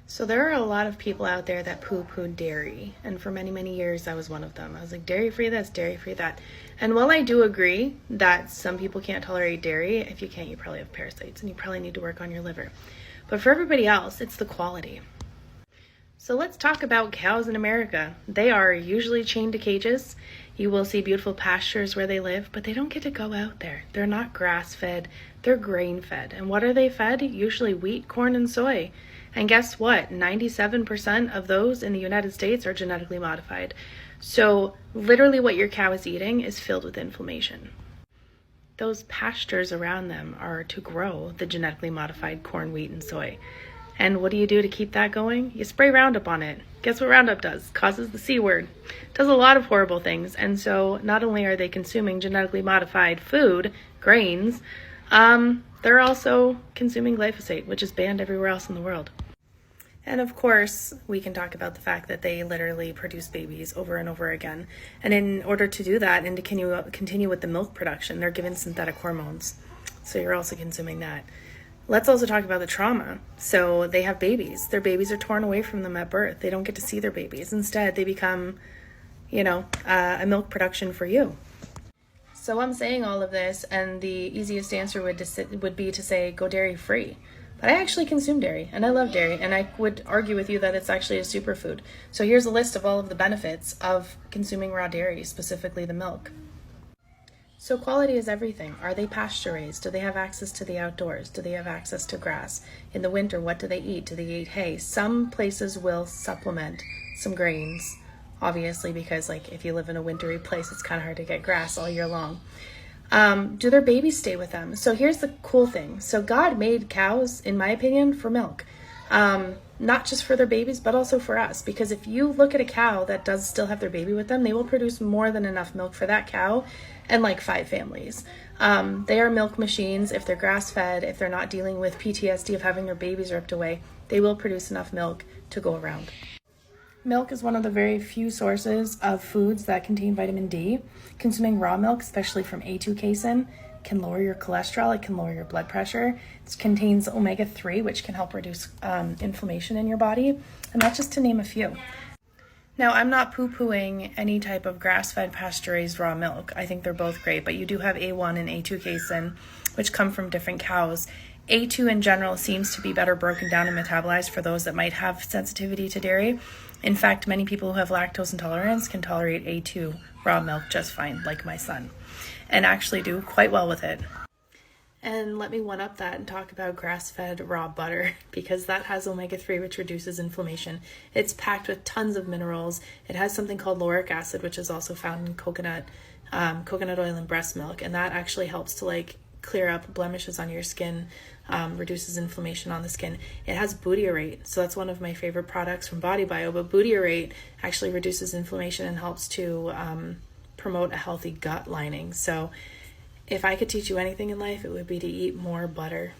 So there are a lot of people out there that poo-poo dairy, and for many, many years I was one of them. I was like, dairy-free this, dairy-free that. And while I do agree that some people can't tolerate dairy, if you can't, you probably have parasites and you probably need to work on your liver. But for everybody else, it's the quality. So let's talk about cows in America. They are usually chained to cages. You will see beautiful pastures where they live, but they don't get to go out there. They're not grass-fed, they're grain-fed. And what are they fed? Usually wheat, corn, and soy. And guess what? 97% of those in the United States are genetically modified. So literally what your cow is eating is filled with inflammation. Those pastures around them are to grow the genetically modified corn, wheat, and soy. And what do you do to keep that going? You spray Roundup on it. Guess what Roundup does? Causes the C word. Does a lot of horrible things. And so not only are they consuming genetically modified food, grains, they're also consuming glyphosate, which is banned everywhere else in the world. And of course, we can talk about the fact that they literally produce babies over and over again. And in order to do that and to continue with the milk production, they're given synthetic hormones. So you're also consuming that. Let's also talk about the trauma. So they have babies. Their babies are torn away from them at birth. They don't get to see their babies. Instead, they become, a milk production for you. So I'm saying all of this, and the easiest answer would be to say go dairy free. But I actually consume dairy, and I love dairy, and I would argue with you that it's actually a superfood. So here's a list of all of the benefits of consuming raw dairy, specifically the milk. So quality is everything. Are they pasture raised? Do they have access to the outdoors? Do they have access to grass? In the winter, what do they eat? Do they eat hay? Some places will supplement some grains, obviously, because if you live in a wintry place, it's kind of hard to get grass all year long. Do their babies stay with them? So here's the cool thing. So God made cows, in my opinion, for milk. Not just for their babies, but also for us. Because if you look at a cow that does still have their baby with them, they will produce more than enough milk for that cow and 5 families. They are milk machines. If they're grass-fed, if they're not dealing with PTSD of having their babies ripped away, they will produce enough milk to go around. Milk is one of the very few sources of foods that contain vitamin D. Consuming raw milk, especially from A2 casein, can lower your cholesterol. It can lower your blood pressure. It contains omega-3, which can help reduce inflammation in your body. And that's just to name a few. Now, I'm not poo-pooing any type of grass-fed, pasture-raised raw milk. I think they're both great, but you do have A1 and A2 casein, which come from different cows. A2 in general seems to be better broken down and metabolized for those that might have sensitivity to dairy. In fact, many people who have lactose intolerance can tolerate A2 raw milk just fine, like my son, and actually do quite well with it. And let me one-up that and talk about grass-fed raw butter, because that has omega-3, which reduces inflammation. It's packed with tons of minerals. It has something called lauric acid, which is also found in coconut oil and breast milk, and that actually helps to clear up blemishes on your skin, reduces inflammation on the skin. It has butyrate, so that's one of my favorite products from Body Bio, but butyrate actually reduces inflammation and helps to promote a healthy gut lining. So if I could teach you anything in life, it would be to eat more butter.